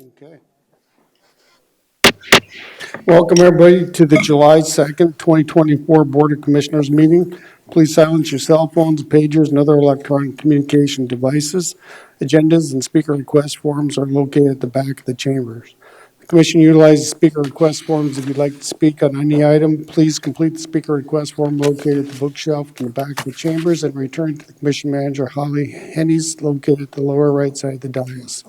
Okay. Welcome, everybody, to the July 2nd, 2024 Board of Commissioners meeting. Please silence your cell phones, pagers, and other electronic communication devices. Agendas and speaker request forms are located at the back of the chambers. The Commission utilizes speaker request forms. If you'd like to speak on any item, please complete the speaker request form located at the bookshelf in the back of the chambers and return to the Commission Manager, Holly Hennies, located at the lower right side of the dais.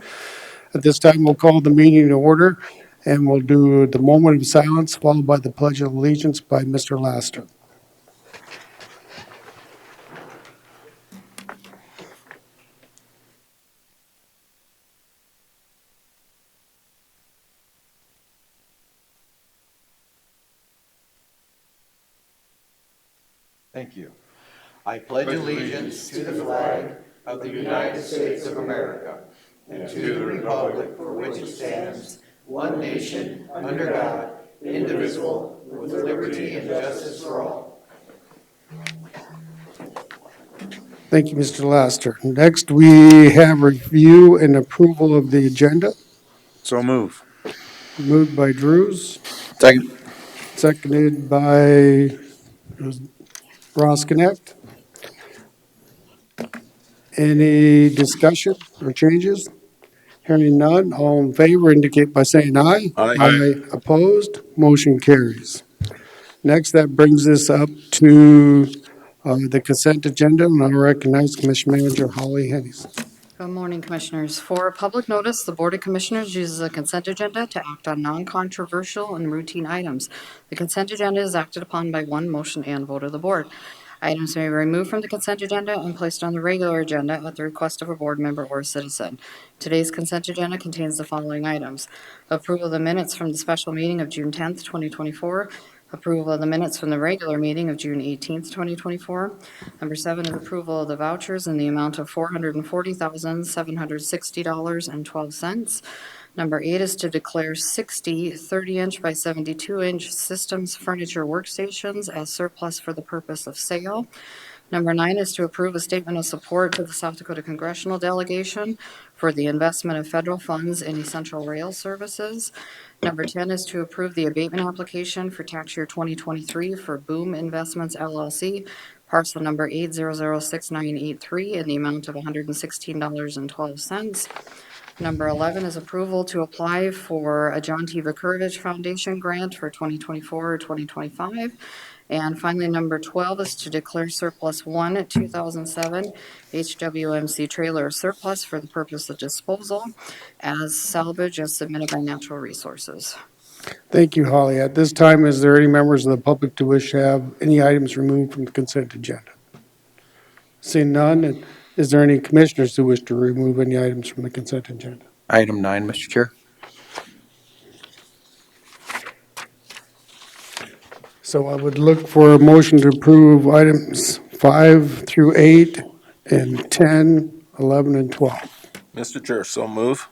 At this time, we'll call the meeting to order, and we'll do the moment of silence, followed by the Pledge of Allegiance by Mr. Laster. Thank you. I pledge allegiance to the flag of the United States of America and to the republic for which it stands, one nation, under God, indivisible, with liberty and justice for all. Thank you, Mr. Laster. Next, we have review and approval of the agenda. So move. Moved by Drews, Second. seconded by Ross Connect. Any discussion or changes? Hearing none, all in favor indicate by saying aye. Aye. Opposed, motion carries. Next, that brings us up to the consent agenda, and I recognize Commission Manager Holly Hennies. Good morning, Commissioners. For public notice, the Board of Commissioners uses a consent agenda to act on non-controversial and routine items. The consent agenda is acted upon by one motion and vote of the Board. Items may be removed from the consent agenda and placed on the regular agenda at the request of a board member or citizen. Today's consent agenda contains the following items: approval of the minutes from the special meeting of June 10th, 2024, approval of the minutes from the regular meeting of June 18th, 2024. Number 7 is approval of the vouchers in the amount of $440,760.12. Number 8 is to declare 60 30-inch by 72-inch systems furniture workstations as surplus for the purpose of sale. Number 9 is to approve a statement of support to the South Dakota Congressional Delegation for the investment of federal funds in essential rail services. Number 10 is to approve the abatement application for tax year 2023 for Boom Investments LLC, parcel number 8006983 in the amount of $116.12. Number 11 is approval to apply for a John T. Vakurovich Foundation grant for 2024 or 2025. And finally, number 12 is to declare surplus 1 2007 HWMC trailer surplus for the purpose of disposal as salvage as submitted by Natural Resources. Thank you, Holly. At this time, is there any members of the public to wish to have any items removed from the consent agenda? Seeing none, and is there any commissioners who wish to remove any items from the consent agenda? Item 9, Mr. Chair. So I would look for a motion to approve items 5 through 8 and 10, 11, and 12. Mr. Chair, so move.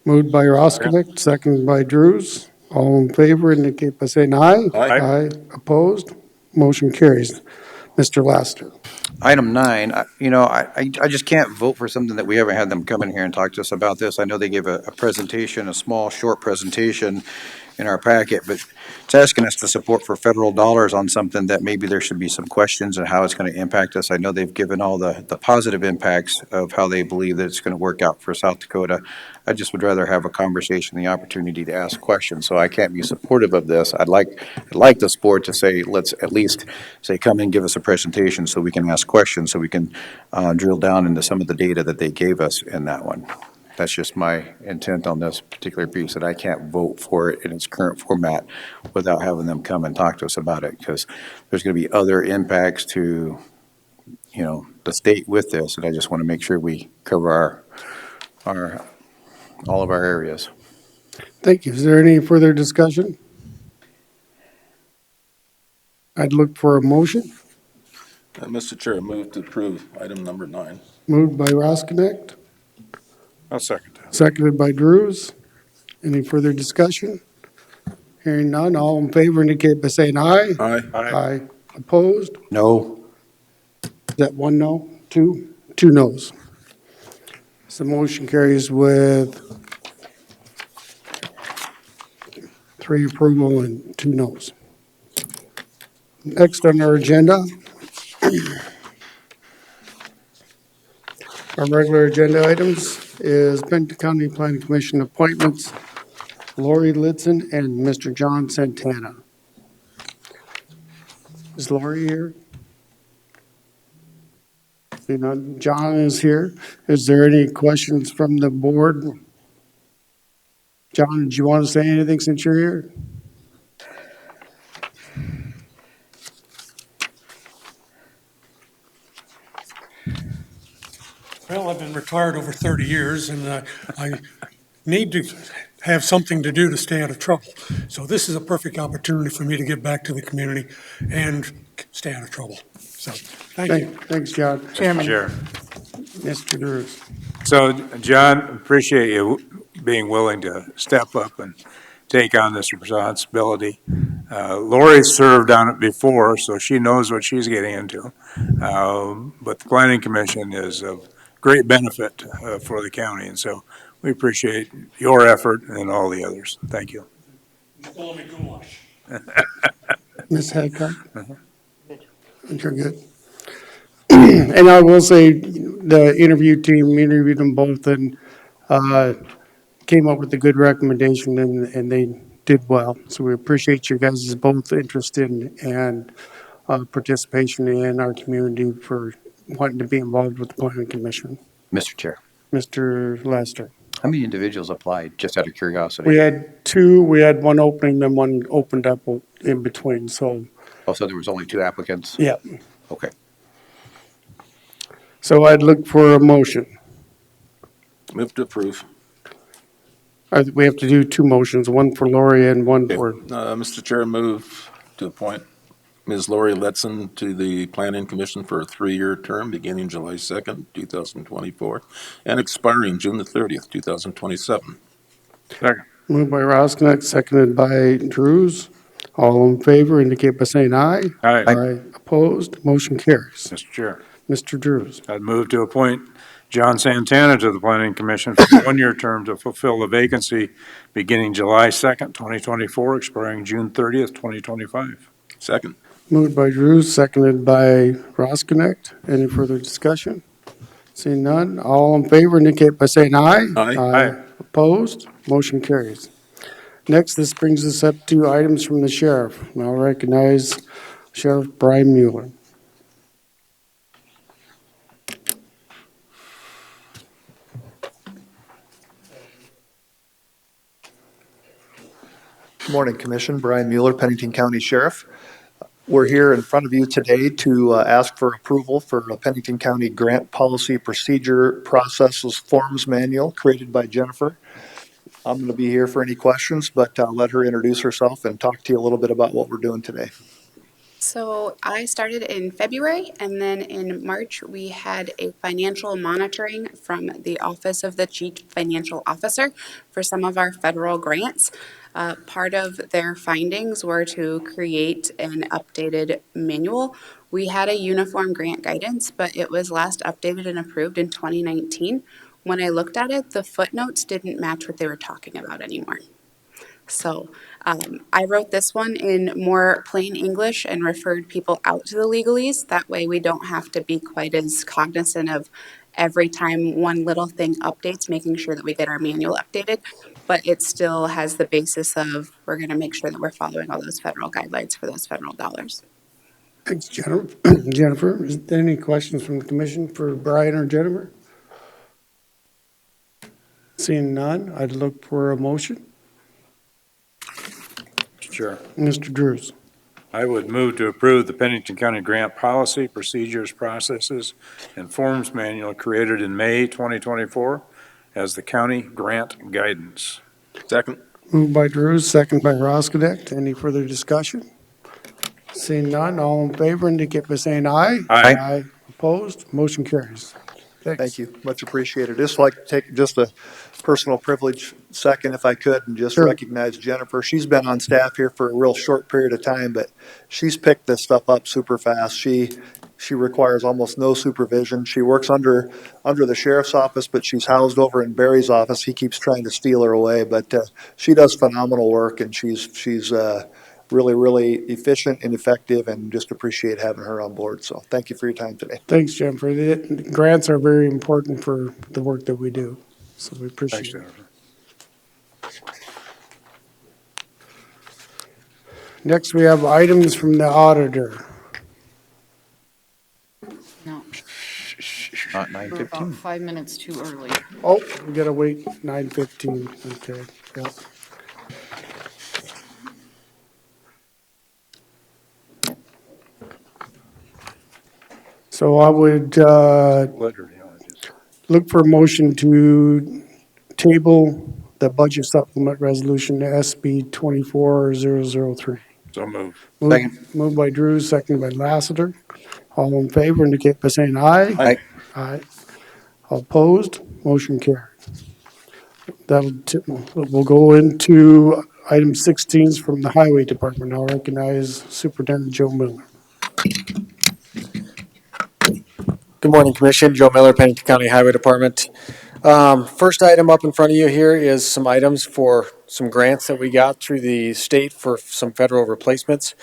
Moved by Roskovic, seconded by Drews. All in favor indicate by saying aye. Aye. Opposed? Motion carries. Mr. Laster. Item 9, I just can't vote for something that we haven't had them come in here and talk to us about this. I know they gave a presentation, a small, short presentation in our packet, but it's asking us to support for federal dollars on something that maybe there should be some questions on how it's going to impact us. I know they've given all the positive impacts of how they believe that it's going to work out for South Dakota. I just would rather have a conversation, the opportunity to ask questions. So I can't be supportive of this. I'd like this board to say, let's at least say, come and give us a presentation so we can ask questions, so we can drill down into some of the data that they gave us in that one. That's just my intent on this particular piece, that I can't vote for it in its current format without having them come and talk to us about it, because there's going to be other impacts to, the state with this, and I just want to make sure we cover all of our areas. Thank you. Is there any further discussion? I'd look for a motion. Mr. Chair, move to approve item number 9. Moved by Roskovic, I'll second that. seconded by Drews. Any further discussion? Hearing none, all in favor indicate by saying aye. Aye. Opposed? No. Is that one no? Two? Two noes. So motion carries with 3 approval and 2 noes. Next on our agenda, our regular agenda items is Pennington County Planning Commission appointments, Lori Litzen and Mr. John Santana. Is Lori here? You know, John is here. Is there any questions from the board? John, did you want to say anything since you're here? Well, I've been retired over 30 years, and I need to have something to do to stay out of trouble. So this is a perfect opportunity for me to give back to the community and stay out of trouble. So, thank you. Thanks, John. Chairman. Mr. Drews. So, John, appreciate you being willing to step up and take on this responsibility. Lori served on it before, so she knows what she's getting into. But the Planning Commission is of great benefit for the county, and so we appreciate your effort and all the others. Thank you. You call me goulash. Ms. Hadcock? You're good. And I will say, the interview team interviewed them both and came up with a good recommendation, and they did well. So we appreciate you guys' both interest in and participation in our community for wanting to be involved with the Planning Commission. Mr. Chair, Mr. Lester? how many individuals applied, just out of curiosity? We had 2, we had one opening, then one opened up in between, so, Oh, so there was only 2 applicants? yeah. Okay. So I'd look for a motion. Move to approve. We have to do 2 motions, one for Lori and one for, Mr. Chair, move to appoint Ms. Lori Letson to the Planning Commission for a 3-year term beginning July 2nd, 2024, and expiring June the 30th, 2027. Second. moved by Rosknecht, seconded by Drews. All in favor indicate by saying aye. Aye. Opposed, motion carries. Mr. Chair, Mr. Drews. I'd move to appoint John Santana to the Planning Commission for a 1-year term to fulfill the vacancy beginning July 2nd, 2024, expiring June 30th, 2025. Second. Moved by Drews, seconded by Rosknecht. Any further discussion? Seeing none, all in favor indicate by saying aye. Aye. Opposed, motion carries. Next, this brings us up to items from the sheriff. And I'll recognize Sheriff Brian Mueller. Good morning, Commission. Brian Mueller, Pennington County Sheriff. We're here in front of you today to ask for approval for a Pennington County Grant Policy Procedure Processes Forms Manual created by Jennifer. I'm going to be here for any questions, but I'll let her introduce herself and talk to you a little bit about what we're doing today. So I started in February, and then in March, we had a financial monitoring from the Office of the Chief Financial Officer for some of our federal grants. Part of their findings were to create an updated manual. We had a uniform grant guidance, but it was last updated and approved in 2019. When I looked at it, the footnotes didn't match what they were talking about anymore. So I wrote this one in more plain English and referred people out to the legalese. That way we don't have to be quite as cognizant of every time one little thing updates, making sure that we get our manual updated. But it still has the basis of we're going to make sure that we're following all those federal guidelines for those federal dollars. Thanks, Jennifer. Jennifer, is there any questions from the commission for Brian or Jennifer? Seeing none, I'd look for a motion. Sure. Mr. Drews. I would move to approve the Pennington County Grant Policy, Procedures, Processes, and Forms Manual created in May 2024 as the county grant guidance. Second. Moved by Drews, second by Rosknecht. Any further discussion? Seeing none, all in favor indicate by saying aye. Aye. Opposed, motion carries. Thanks. Thank you. Much appreciated. Just like to take just a personal privilege second, if I could, and just Sure. recognize Jennifer. She's been on staff here for a real short period of time, but she's picked this stuff up super fast. She She requires almost no supervision. She works under the sheriff's office, but she's housed over in Barry's office. He keeps trying to steal her away, but she does phenomenal work, and she's really, really efficient and effective, and just appreciate having her on board. So thank you for your time today. Thanks, Jennifer. The grants are very important for the work that we do, so we Thanks, appreciate it. Jennifer. Next, we have items from the auditor. No, Not we're about 9:15. 5 minutes too early. Oh, we gotta wait 9:15, okay, yep. So I would, Ledger, you know, just- look for a motion to table the budget supplement resolution SB 24003. So moved. Second. Moved by Drew, seconded by Lassiter. All in favor indicate by saying aye. Aye. Aye. All opposed, motion carried. We'll go into item 16s from the Highway Department. I'll recognize Superintendent Joe Miller. Good morning, Commission. Joe Miller, Pennington County Highway Department. First item up in front of you here is some items for some grants that we got through the state for some federal replacements.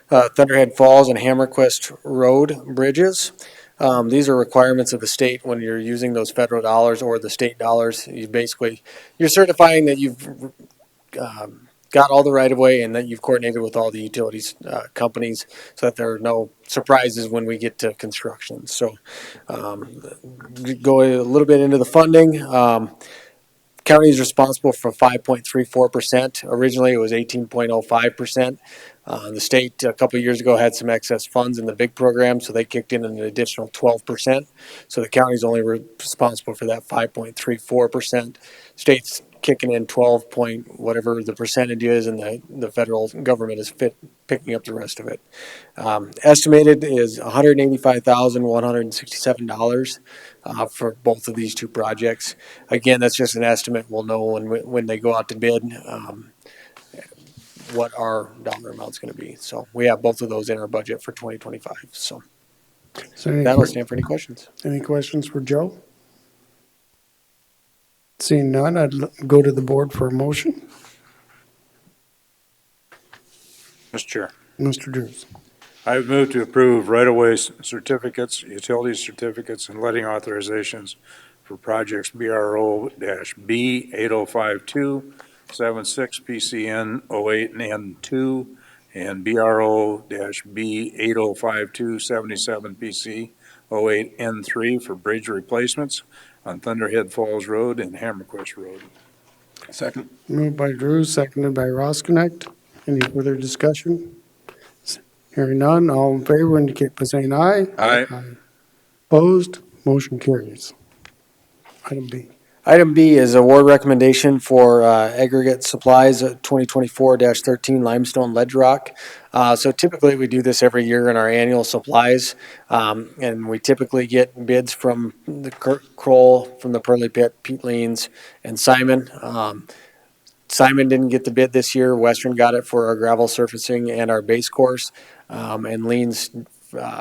Thunderhead Falls and Hammerquest Road bridges. These are requirements of the state when you're using those federal dollars or the state dollars. You're certifying that you've got all the right of way and that you've coordinated with all the utilities companies so that there are no surprises when we get to construction. So go a little bit into the funding. County is responsible for 5.34%. Originally, it was 18.05%. The state, a couple of years ago, had some excess funds in the big program, so they kicked in an additional 12%. So the county is only responsible for that 5.34%. State's kicking in 12 point whatever the percentage is, and the federal government is picking up the rest of it. Estimated is $185,167 for both of these two projects. Again, that's just an estimate. We'll know when they go out to bid what our dollar amount's going to be. So we have both of those in our budget for 2025. So that'll stand for any questions. Any questions for Joe? Seeing none, I'd go to the board for a motion. Mr. Chair, Mr. Drews. I would move to approve right-of-way certificates, utility certificates, and letting authorizations for projects BRO-B 8052, 76 PCN 08 N2, and BRO-B 8052, 77 PC 08 N3 for bridge replacements on Thunderhead Falls Road and Hammerquest Road. Second. Moved by Drew, seconded by Roskinick. Any further discussion? Hearing none, all in favor indicate by saying aye. Aye. Opposed, motion carries. Item B. Item B is award recommendation for aggregate supplies 2024-13 limestone ledge rock. So typically we do this every year in our annual supplies. And we typically get bids from the Kroll, from the Pearly Pit, Pete Leans, and Simon. Simon didn't get the bid this year. Western got it for our gravel surfacing and our base course. And Leans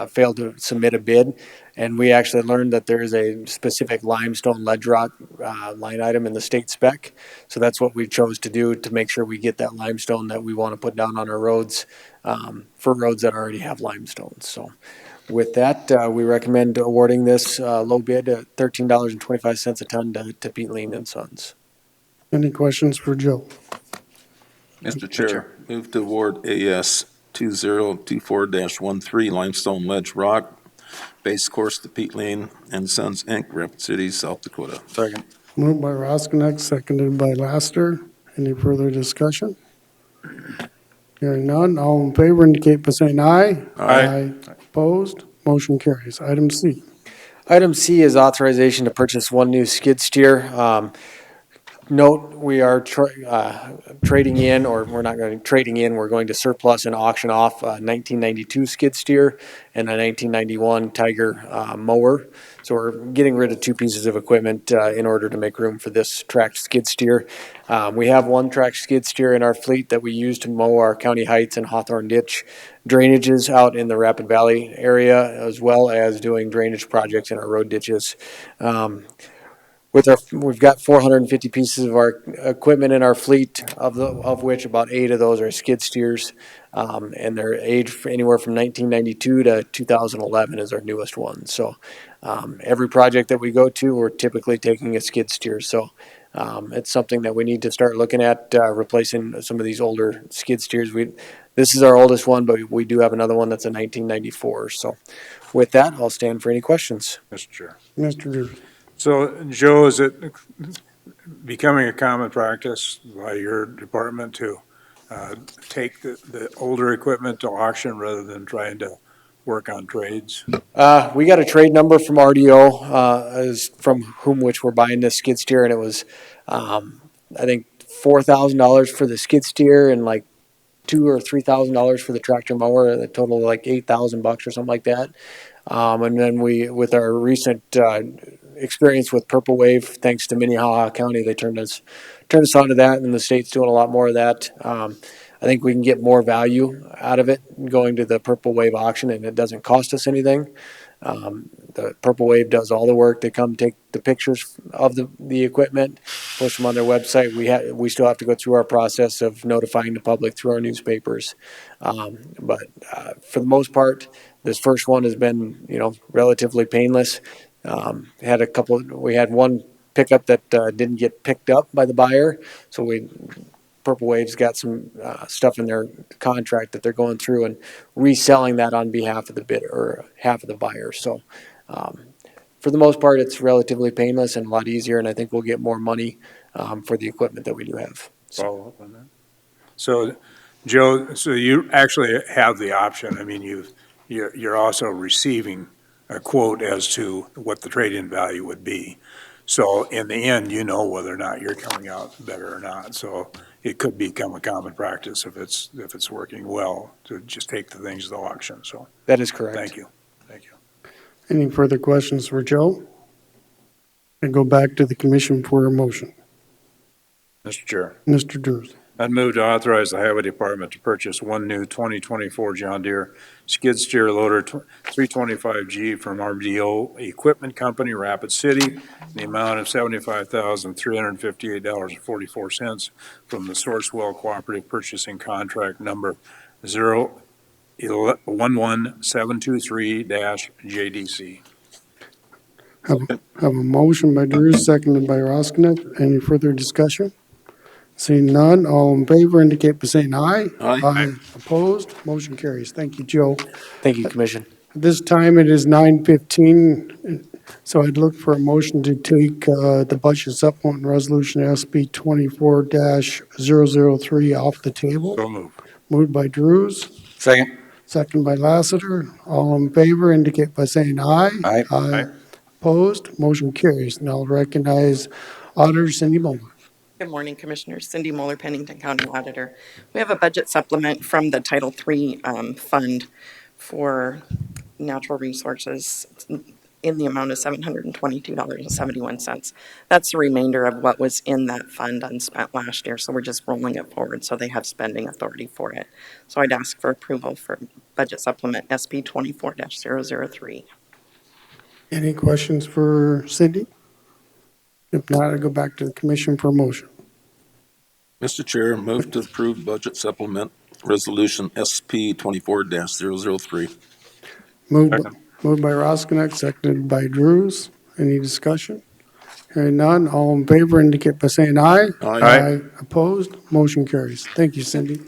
failed to submit a bid. And we actually learned that there is a specific limestone ledge rock line item in the state spec. So that's what we chose to do to make sure we get that limestone that we want to put down on our roads for roads that already have limestone. So with that, we recommend awarding this low bid at $13.25 a ton to Pete Lean and Sons. Any questions for Joe? Mr. Chair, move to award AS 2024-13 limestone ledge rock base course to Pete Lean and Sons Inc., Rapid City, South Dakota. Second. Moved by Roskinick, seconded by Laster. Any further discussion? Hearing none, all in favor indicate by saying aye. Aye. Opposed, motion carries. Item C. Item C is authorization to purchase one new skid steer. note, we are trading in, or we're not going to trading in, we're going to surplus and auction off a 1992 skid steer and a 1991 Tiger mower. So we're getting rid of two pieces of equipment in order to make room for this tracked skid steer. We have one tracked skid steer in our fleet that we use to mow our County Heights and Hawthorne Ditch drainages out in the Rapid Valley area, as well as doing drainage projects in our road ditches. We've got 450 pieces of our equipment in our fleet, of which about 8 of those are skid steers, and they're aged anywhere from 1992 to 2011 is our newest one. So every project that we go to, we're typically taking a skid steer. So it's something that we need to start looking at, replacing some of these older skid steers. This is our oldest one, but we do have another one that's a 1994. So with that, I'll stand for any questions. Mr. Chair. Mr. Drews. So, Joe, is it becoming a common practice by your department to take the older equipment to auction rather than trying to work on trades? We got a trade number from RDO, is from whom which we're buying this skid steer, and it was, I think, $4,000 for the skid steer and like $2,000 or $3,000 for the tractor mower, a total of like $8,000 or something like that. And then with our recent experience with Purple Wave, thanks to Minnehaha County, they turned us onto that, and the state's doing a lot more of that. I think we can get more value out of it going to the Purple Wave auction, and it doesn't cost us anything. The Purple Wave does all the work. They come take the pictures of the equipment, post them on their website. We still have to go through our process of notifying the public through our newspapers. But for the most part, this first one has been, relatively painless. We had one pickup that didn't get picked up by the buyer, so Purple Wave's got some stuff in their contract that they're going through and reselling that on behalf of the bidder or half of the buyer. So for the most part, it's relatively painless and a lot easier, and I think we'll get more money for the equipment that we do have. Follow up on that. So, Joe, you actually have the option. I mean, you're also receiving a quote as to what the trade-in value would be. So in the end, whether or not you're coming out better or not. So it could become a common practice if it's working well to just take the things to the auction. So That is correct. thank you. Any further questions for Joe? And go back to the commission for a motion. Mr. Chair, Mr. Drews. I'd move to authorize the Highway Department to purchase one new 2024 John Deere skid steer loader 325G from RDO Equipment Company, Rapid City, in the amount of $75,358.44 from the Sourcewell Cooperative Purchasing Contract number 011723-JDC. Have a motion by Drews, seconded by Roskinek. Any further discussion? Seeing none, all in favor indicate by saying aye. Aye. Opposed? Motion carries. Thank you, Joe. Thank you, Commission. At this time, it is 9:15, so I'd look for a motion to take the budget supplement resolution SB 24-003 off the table. So move. Moved by Drews, Second. second by Lassiter. All in favor indicate by saying aye. Aye. Aye. Opposed? Motion carries. Now I'll recognize Auditor Cindy Bowman. Good morning, Commissioners. Cindy Moeller, Pennington County Auditor. We have a budget supplement from the Title III Fund for Natural Resources in the amount of $722.71. That's the remainder of what was in that fund unspent last year, so we're just rolling it forward so they have spending authority for it. So I'd ask for approval for budget supplement SB 24-003. Any questions for Cindy? If not, I'll go back to the commission for a motion. Mr. Chair, move to approve budget supplement resolution SP 24-003. Moved by Roskinek, seconded by Drews. Any discussion? Hearing none, all in favor indicate by saying aye. Aye. Opposed? Motion carries. Thank you, Cindy.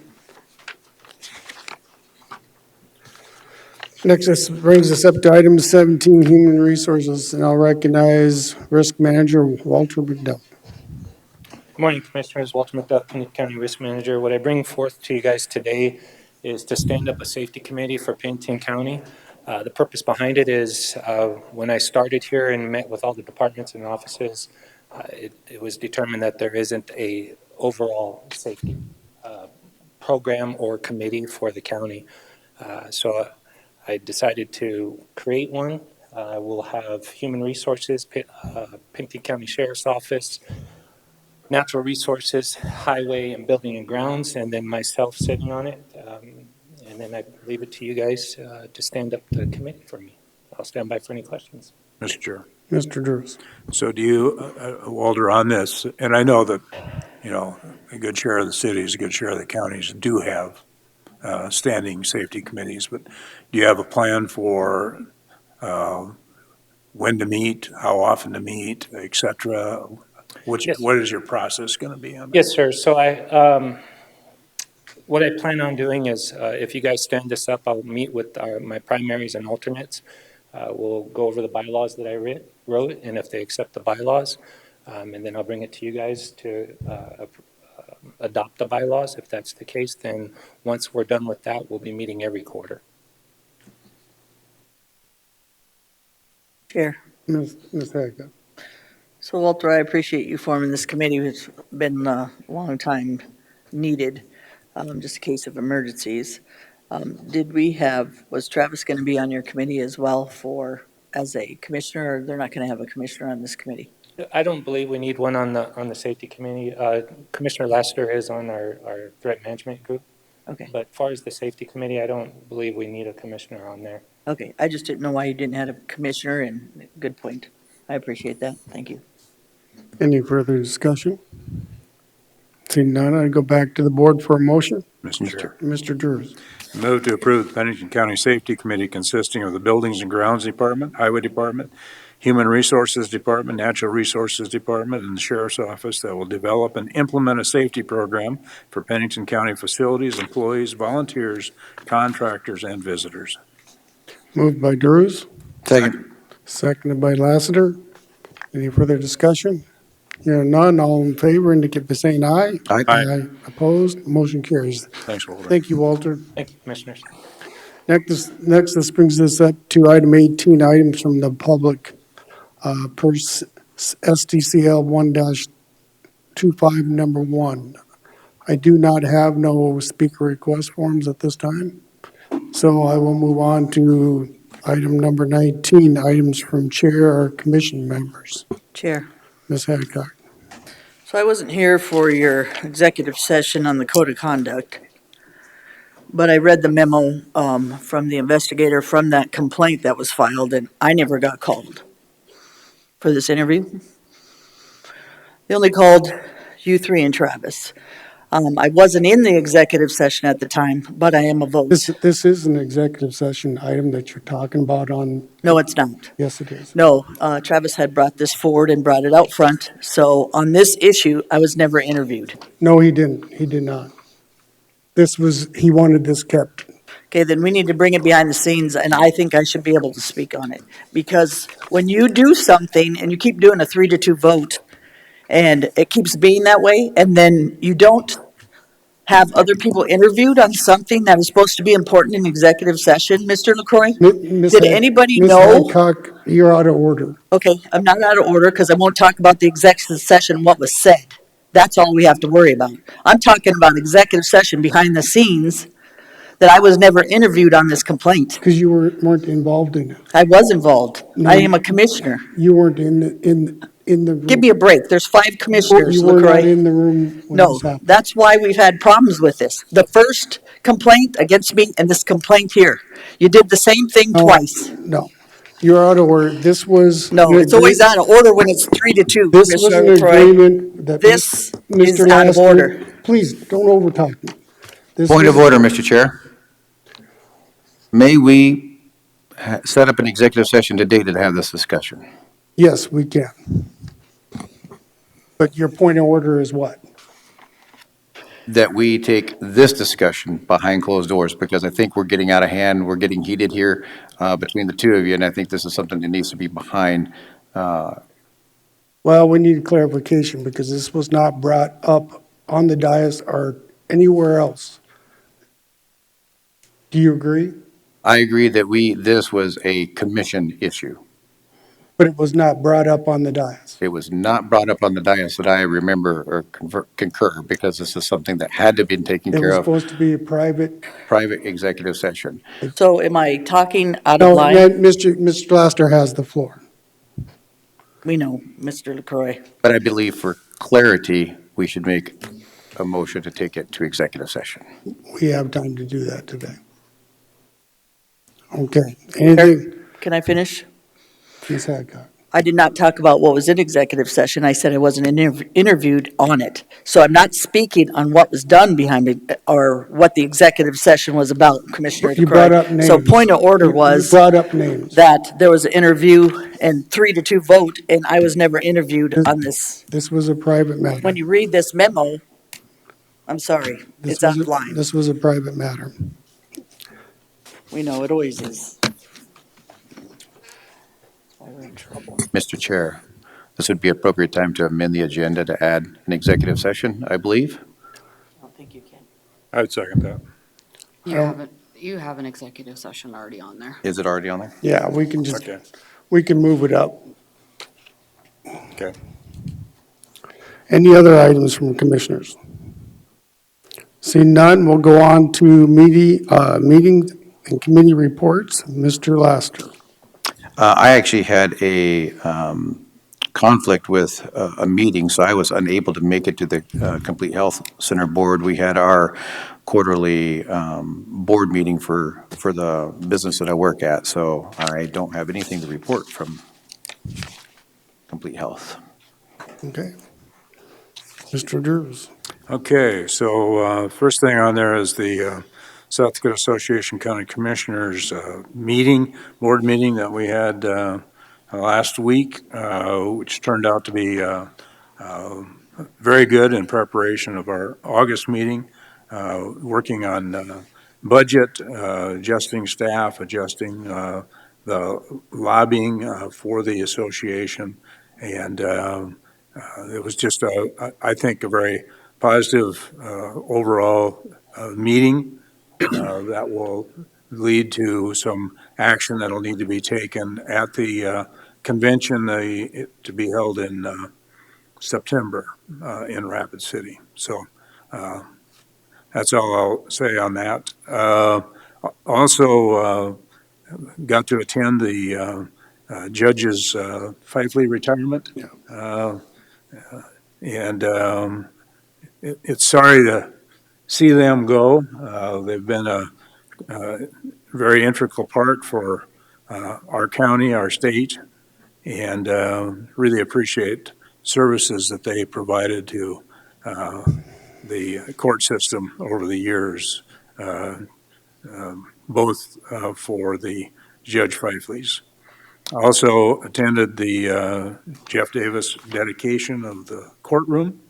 Next, this brings us up to item 17, Human Resources, and I'll recognize Risk Manager Walter McDowell. Good morning, Commissioners. Walter McDuff, Pennington County Risk Manager. What I bring forth to you guys today is to stand up a safety committee for Pennington County. The purpose behind it is when I started here and met with all the departments and offices, it was determined that there isn't a overall safety program or committee for the county. So I decided to create one. We'll have Human Resources, Pennington County Sheriff's Office, Natural Resources, Highway, and Building and Grounds, and then myself sitting on it. And then I leave it to you guys to stand up the committee for me. I'll stand by for any questions. Mr. Chair. Mr. Drews. So do you, Walter, on this, and I know that, you know, a good share of the cities, a good share of the counties do have standing safety committees, but do you have a plan for when to meet, how often to meet, et cetera? Yes. What is your process going to be on that? Yes, sir. So what I plan on doing is, if you guys stand this up, I'll meet with my primaries and alternates. We'll go over the bylaws that I wrote, and if they accept the bylaws, and then I'll bring it to you guys to adopt the bylaws. If that's the case, then once we're done with that, we'll be meeting every quarter. Chair. Ms. Haga. So Walter, I appreciate you forming this committee. It's been a long time needed, just a case of emergencies. Was Travis going to be on your committee as well as a commissioner, or they're not going to have a commissioner on this committee? I don't believe we need one on the safety committee. Commissioner Lassiter is on our threat management group. Okay, But as far as the safety committee, I don't believe we need a commissioner on there. okay. I just didn't know why you didn't have a commissioner, and good point. I appreciate that. Thank you. Any further discussion? Seeing none, I go back to the board for a motion. Mr. Chair. Mr. Drews. Move to approve the Pennington County Safety Committee consisting of the Buildings and Grounds Department, Highway Department, Human Resources Department, Natural Resources Department, and the Sheriff's Office that will develop and implement a safety program for Pennington County facilities, employees, volunteers, contractors, and visitors. Moved by Drews, Second. seconded by Lassiter. Any further discussion? Hearing none, all in favor indicate by saying aye. Aye. Opposed, motion carries. Thanks, Walter. Thank you, Walter. Thank you, commissioners. Next, this brings us up to item 18, items from the public, per STCL 1-25, number 1. I do not have no speaker request forms at this time, so I will move on to item number 19, items from chair or commission members. Chair. Ms. Hadcock. So I wasn't here for your executive session on the code of conduct, but I read the memo from the investigator from that complaint that was filed, and I never got called for this interview. They only called you three and Travis. I wasn't in the executive session at the time, but I am a vote. This is an executive session item that you're talking about on, No, it's not. yes, it is. No, Travis had brought this forward and brought it out front. So on this issue, I was never interviewed. No, he didn't. He did not. He wanted this kept. Okay, then we need to bring it behind the scenes, and I think I should be able to speak on it. Because when you do something and you keep doing a 3-2 vote, and it keeps being that way, and then you don't have other people interviewed on something that is supposed to be important in executive session, Mr. LaCroix? Did anybody know? Ms. Hadcock, you're out of order. Okay, I'm not out of order because I won't talk about the executive session, what was said. That's all we have to worry about. I'm talking about executive session behind the scenes, that I was never interviewed on this complaint. Because you weren't involved in it. I was involved. No. I am a commissioner. You weren't in the room. Give me a break. There's 5 commissioners, You were not LaCroix. in the room when No, this happened. that's why we've had problems with this. The first complaint against me and this complaint here. You did the same thing No, twice. No, you're out of order. This was. No, an it's always agree- out of order when it's 3-2, This was Commissioner an LaCroix. agreement that. This Mr. is out of Lassiter- order. Please, don't overtalk me. This Point of was- order, Mr. Chair. May we set up an executive session today to have this discussion? Yes, we can. But your point of order is what? That we take this discussion behind closed doors, because I think we're getting out of hand, we're getting heated here between the two of you, and I think this is something that needs to be behind. Well, we need clarification because this was not brought up on the dais or anywhere else. Do you agree? I agree that this was a commission issue. But it was not brought up on the dais. It was not brought up on the dais that I remember or concur, because this is something that had to have been taken It care was of, supposed to be a private. private executive session. So am I talking out of No, line? Mr. Laster has the floor. We know, Mr. LaCroy. But I believe for clarity, we should make a motion to take it to executive session. We have time to do that today. Okay, anything, Can I finish? Ms. Hadcock? I did not talk about what was in executive session. I said I wasn't interviewed on it. So I'm not speaking on what was done behind it or what the executive session was about, Commissioner You brought up LaCroy. So names. point of order You was brought up names. that there was an interview and 3-2 vote, and I was never interviewed on this. This was a private matter. When you read this memo, I'm sorry, This it's was a- offline. This was a private matter. We know it always is. Why we're in trouble. Mr. Chair, this would be appropriate time to amend the agenda to add an executive session, I believe. I don't think you can. I would second that. You have an executive session already on there. Is it already on there? Yeah, we can just, Okay, we can move it up. okay. Any other items from commissioners? Seeing none, we'll go on to meetings and committee reports. Mr. Laster. I actually had a conflict with a meeting, so I was unable to make it to the Complete Health Center Board. We had our quarterly board meeting for the business that I work at, so I don't have anything to report from Complete Health. Okay. Mr. Drews. Okay, so first thing on there is the South Dakota Association County Commissioners board meeting that we had last week, which turned out to be very good in preparation of our August meeting, working on budget, adjusting staff, adjusting the lobbying for the association, and it was just, I think, a very positive overall meeting that will lead to some action that'll need to be taken at the convention to be held in September in Rapid City. So that's all I'll say on that. Also got to attend the judge's Fifely retirement. And it's sorry to see them go. They've been a very integral part for our county, our state, and really appreciate services that they provided to the court system over the years, both for the Judge Fifleys. Also attended the Jeff Davis dedication of the courtroom.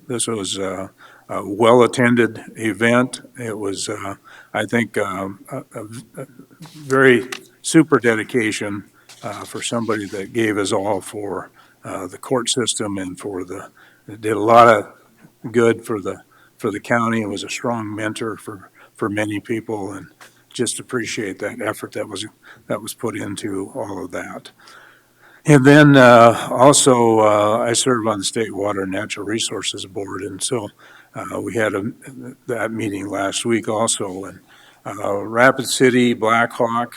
This was a well-attended event. It was, I think, a very super dedication for somebody that gave us all for the court system and did a lot of good for the county, and was a strong mentor for many people, and just appreciate that effort that was put into all of that. And then also, I serve on the State Water and Natural Resources Board, and so we had that meeting last week also. And Rapid City, Black Hawk,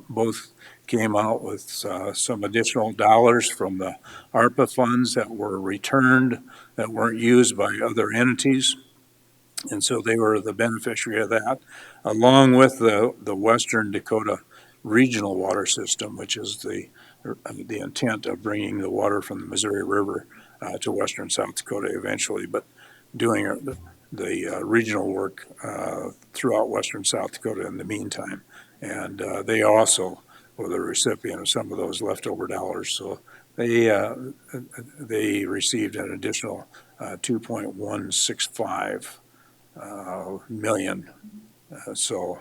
both came out with some additional dollars from the ARPA funds that were returned that weren't used by other entities. And so they were the beneficiary of that, along with the Western Dakota Regional Water System, which is the intent of bringing the water from the Missouri River to western South Dakota eventually, but doing the regional work throughout western South Dakota in the meantime. And they also were the recipient of some of those leftover dollars. So they received an additional 2.165 million. So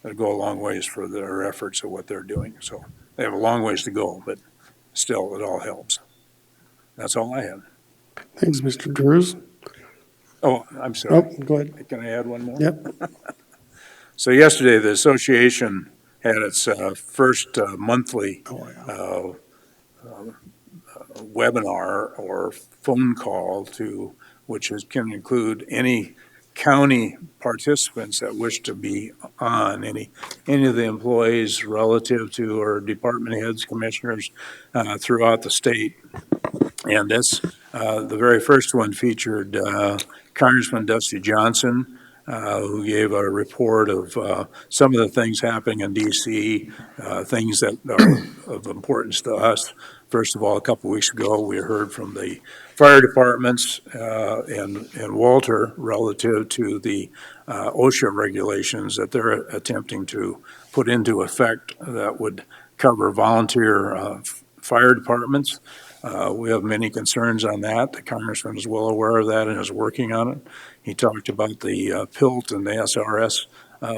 it'll go a long ways for their efforts of what they're doing. So they have a long ways to go, but still, it all helps. That's all I had. Thanks, Mr. Drews. Oh, I'm sorry. Oh, go ahead. Can I add one more? Yep. So yesterday, the association had its first monthly webinar or phone call to, can include any county participants that wish to be on, any of the employees relative to or department heads, commissioners throughout the state. And this, the very first one featured Congressman Dusty Johnson, who gave a report of some of the things happening in DC, things that are of importance to us. First of all, a couple weeks ago, we heard from the fire departments and Walter relative to the OSHA regulations that they're attempting to put into effect that would cover volunteer fire departments. We have many concerns on that. The congressman is well aware of that and is working on it. He talked about the PILT and the SRS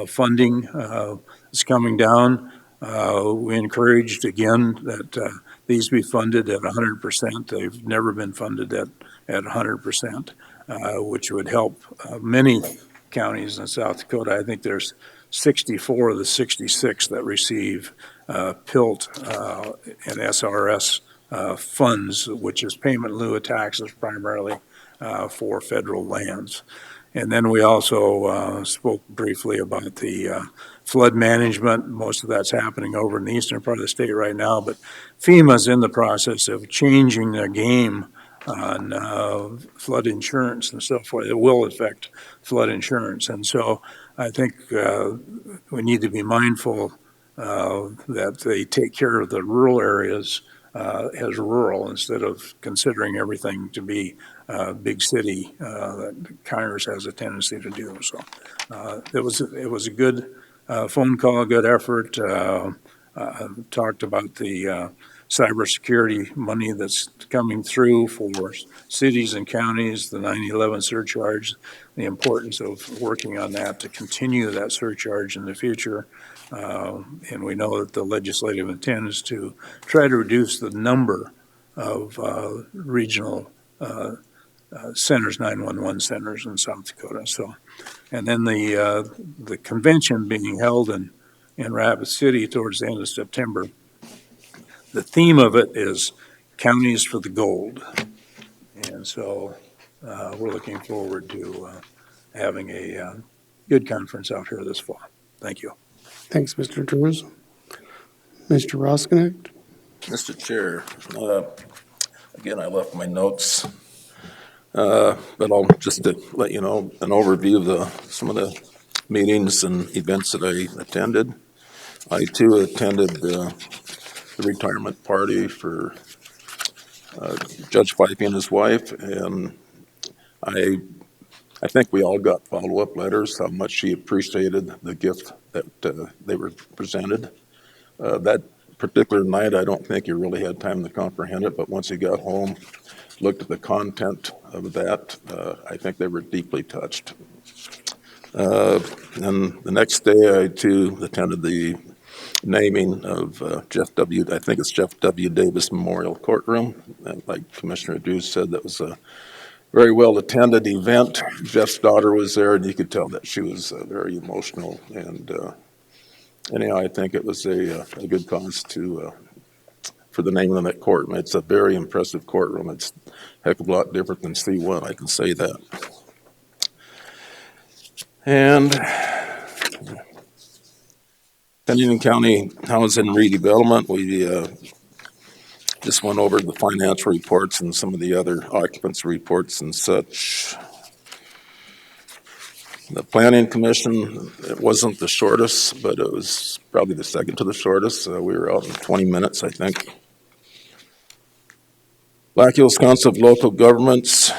funding that's coming down. We encouraged again that these be funded at 100%. They've never been funded at 100%, which would help many counties in South Dakota. I think there's 64 of the 66 that receive PILT and SRS funds, which is payment in lieu of taxes primarily for federal lands. And then we also spoke briefly about the flood management. Most of that's happening over in the eastern part of the state right now, but FEMA's in the process of changing the game on flood insurance and so forth. It will affect flood insurance. And so I think we need to be mindful that they take care of the rural areas as rural instead of considering everything to be big city that Congress has a tendency to do. So it was a good phone call, a good effort. Talked about the cybersecurity money that's coming through for cities and counties, the 9/11 surcharge, the importance of working on that to continue that surcharge in the future. And we know that the legislative intent is to try to reduce the number of regional centers, 911 centers in South Dakota. So, and then the convention being held in Rapid City towards the end of September. The theme of it is counties for the gold. And so we're looking forward to having a good conference out here this fall. Thank you. Thanks, Mr. Drews. Mr. Roskinek? Mr. Chair, again, I left my notes, but I'll just to let you know an overview of some of the meetings and events that I attended. I too attended the retirement party for Judge Fifey and his wife, and I think we all got follow-up letters how much she appreciated the gift that they were presented. That particular night, I don't think you really had time to comprehend it, but once you got home, looked at the content of that, I think they were deeply touched. And the next day, I too attended the naming of Jeff W. Davis Memorial Courtroom. And like Commissioner Drews said, that was a very well-attended event. Jeff's daughter was there, and you could tell that she was very emotional. And anyhow, I think it was a good cause for the naming of that courtroom. It's a very impressive courtroom. It's a heck of a lot different than C1, I can say that. And Pennington County Housing Redevelopment, we just went over the financial reports and some of the other occupancy reports and such. The Planning Commission, it wasn't the shortest, but it was probably the second to the shortest. We were out in 20 minutes, I think. Black Hills Council of Local Governments,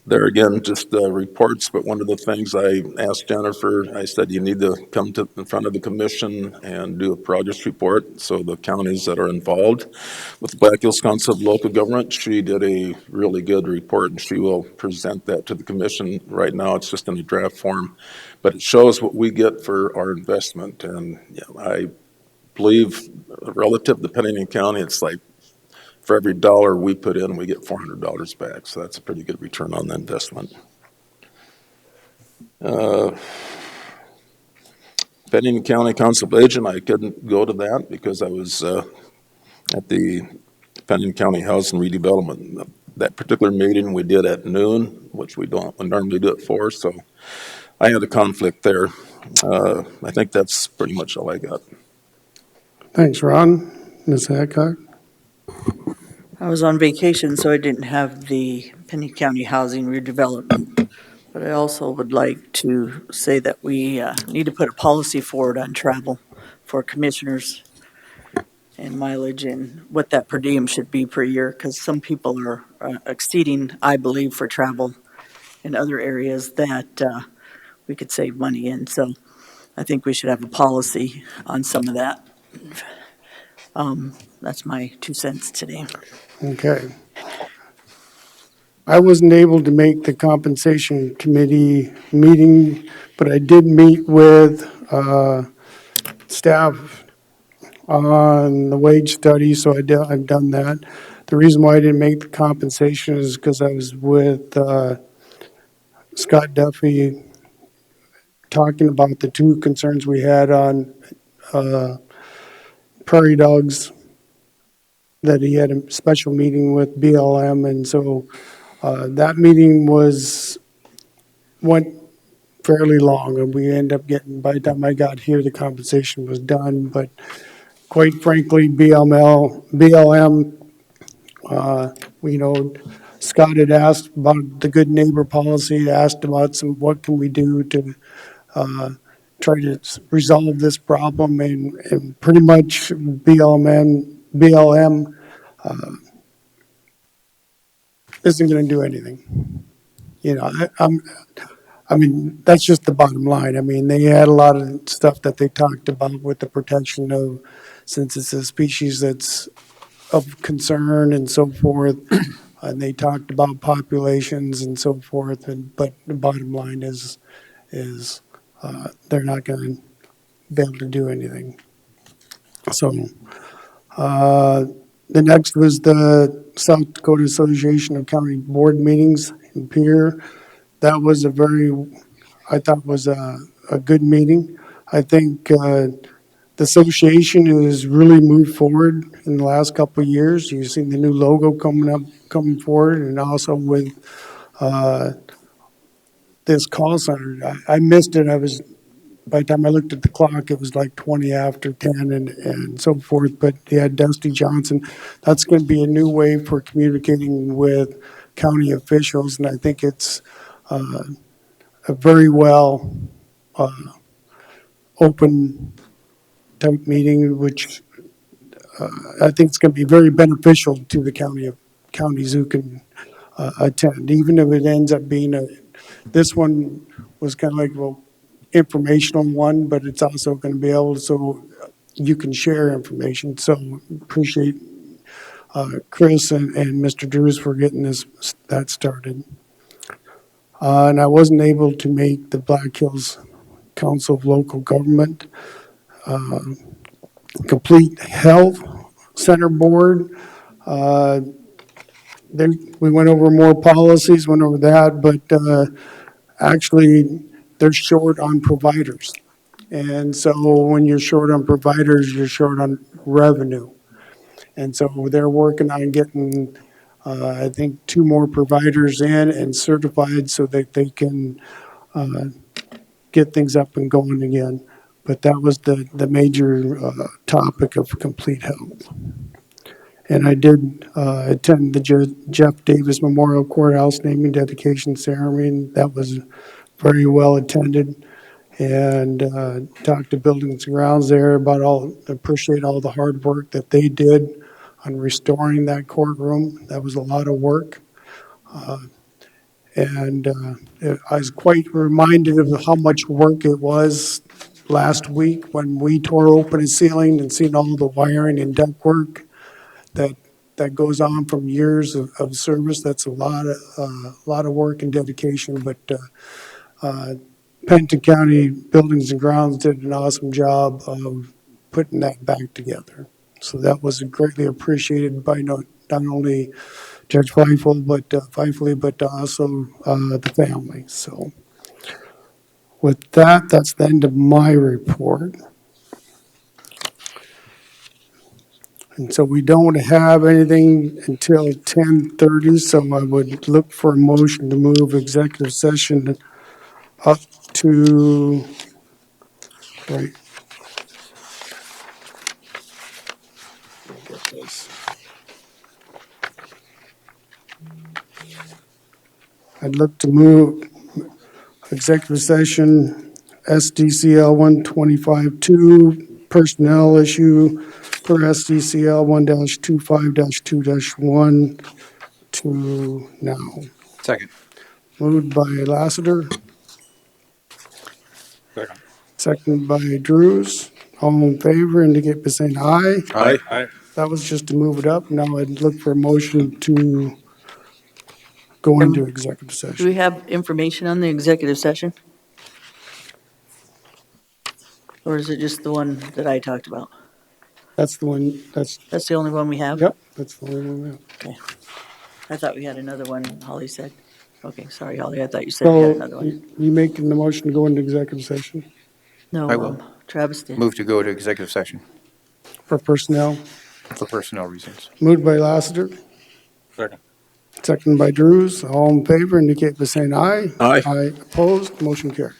there again, just reports, but one of the things I asked Jennifer, I said, you need to come in front of the commission and do a progress report. So the counties that are involved with the Black Hills Council of Local Government, she did a really good report, and she will present that to the commission. Right now, it's just in a draft form, but it shows what we get for our investment. And I believe relative to Pennington County, it's like for every dollar we put in, we get $400 back. So that's a pretty good return on the investment. Pennington County Council of Agent, I couldn't go to that because I was at the Pennington County Housing Redevelopment. That particular meeting we did at noon, which we don't normally do it for, so I had a conflict there. I think that's pretty much all I got. Thanks, Ron. Ms. Hadcock? I was on vacation, so I didn't have the Pennington County Housing Redevelopment. But I also would like to say that we need to put a policy forward on travel for commissioners and mileage and what that per diem should be per year, because some people are exceeding, I believe, for travel in other areas that we could save money in. So I think we should have a policy on some of that. That's my 2 cents today. Okay. I wasn't able to make the compensation committee meeting, but I did meet with staff on the wage study, so I've done that. The reason why I didn't make the compensation is because I was with Scott Duffy talking about the two concerns we had on prairie dogs, that he had a special meeting with BLM, and so that meeting went fairly long, and we ended up getting, by the time I got here, the compensation was done, but quite frankly, BLM, Scott had asked about the good neighbor policy, asked about what can we do to try to resolve this problem, and pretty much BLM isn't going to do anything. I mean, that's just the bottom line. I mean, they had a lot of stuff that they talked about with the protection of, since it's a species that's of concern and so forth, and they talked about populations and so forth, but the bottom line is they're not going to be able to do anything. So the next was the South Dakota Association of County Board Meetings in Pierre. That was I thought was a good meeting. I think the association has really moved forward in the last couple of years. You've seen the new logo coming forward, and also with this call center. I missed it. By the time I looked at the clock, it was like 20 after 10 and so forth. But they had Dusty Johnson. That's going to be a new way for communicating with county officials, and I think it's a very well open type meeting, which I think it's going to be very beneficial to the counties who can attend, even if it ends up being this one was kind of like, well, informational one, but it's also going to be able to, so you can share information. So appreciate Chris and Mr. Drews for getting that started. And I wasn't able to make the Black Hills Council of Local Government, Complete Health Center Board. We went over more policies, went over that, but actually they're short on providers. And so when you're short on providers, you're short on revenue. And so they're working on getting, I think, 2 more providers in and certified so that they can get things up and going again. But that was the major topic of Complete Health. And I did attend the Jeff Davis Memorial Courthouse naming dedication ceremony. That was very well attended. And talked to Buildings and Grounds there about appreciate all the hard work that they did on restoring that courtroom. That was a lot of work. And I was quite reminded of how much work it was last week when we tore open a ceiling and seen all the wiring and ductwork that goes on from years of service. That's a lot of work and dedication. But Pennington County Buildings and Grounds did an awesome job of putting that back together. So that was greatly appreciated by not only Judge Feifel, but also the family. So With that, that's the end of my report. And so we don't have anything until 10:30, so I would look for a motion to move executive session up to, right. Let me get this. I'd look to move executive session SDCL 125-2, personnel issue per SDCL 1-25-2-1 to now. Second. Moved by Lassiter, Second. seconded by Drews. All in favor indicate by saying aye. Aye. Aye. That was just to move it up. Now I'd look for a motion to go into executive Do session. we have information on the executive session? Or is it just the one that I talked about? That's the one, that's, That's the only one we have? yep, that's the only one we have. I thought we had another one, Holly said. Okay, sorry, Holly, I thought you said we had So another one. you making the motion to go into executive session No, I will. Travis did. Move to go to executive session for personnel? for personnel reasons. Moved by Lassiter, Second. seconded by Drews. All in favor indicate by saying aye. Aye. Aye opposed, motion carries.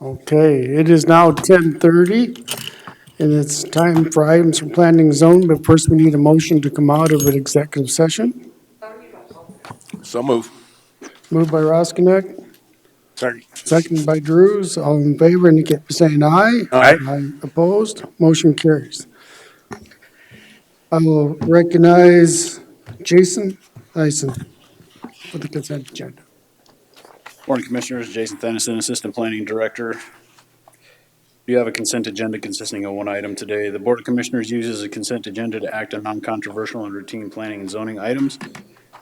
Okay, it is now 10:30, and it's time for items for planning and zone, but first we need a motion to come out of an executive session. So move. Moved by Roskinek, Second. seconded by Drews. All in favor indicate by saying aye. Aye. Aye opposed, motion carries. I will recognize Jason Dyson for the consent agenda. Morning, Commissioners. Jason Thennison, Assistant Planning Director. You have a consent agenda consisting of one item today. The Board of Commissioners uses a consent agenda to act on non-controversial and routine planning and zoning items.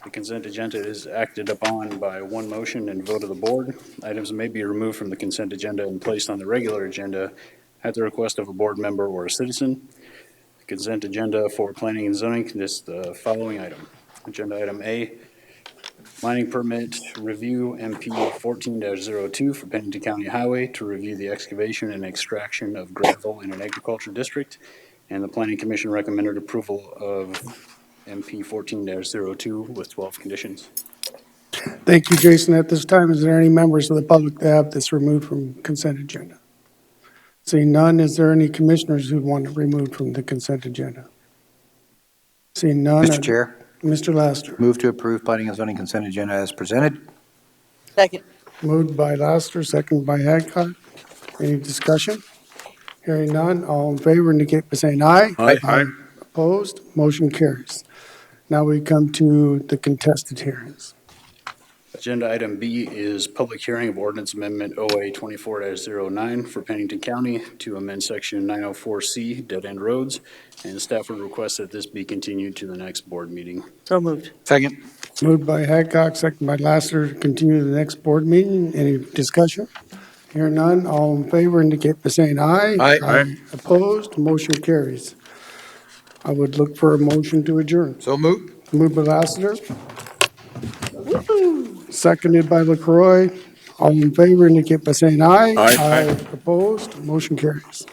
The consent agenda is acted upon by one motion and vote of the board. Items may be removed from the consent agenda and placed on the regular agenda at the request of a board member or a citizen. The consent agenda for planning and zoning consists the following item. Agenda item A, mining permit review MP 14-02 for Pennington County Highway to review the excavation and extraction of gravel in an agriculture district. And the Planning Commission recommended approval of MP 14-02 with 12 conditions. Thank you, Jason. At this time, is there any members of the public that have this removed from consent agenda? Seeing none, is there any commissioners who want it removed from the consent agenda? Seeing none. Mr. Chair, Mr. Laster. move to approve planning and zoning consent agenda as presented. Second. Moved by Laster, seconded by Hancock. Any discussion? Hearing none, all in favor indicate by saying aye. Aye. Aye. Opposed, motion carries. Now we come to the contested hearings. Agenda item B is public hearing of ordinance amendment OA 24-09 for Pennington County to amend section 904C dead end roads. And staff would request that this be continued to the next board meeting. So moved. Second. Moved by Hancock, seconded by Laster to continue to the next board meeting. Any discussion? Hearing none, all in favor indicate by saying aye. Aye. Aye. Opposed, motion carries. I would look for a motion to adjourn. So moved. Moved by Lassiter. Seconded by LaCroy. All in favor indicate by saying aye. Aye. Opposed, motion carries.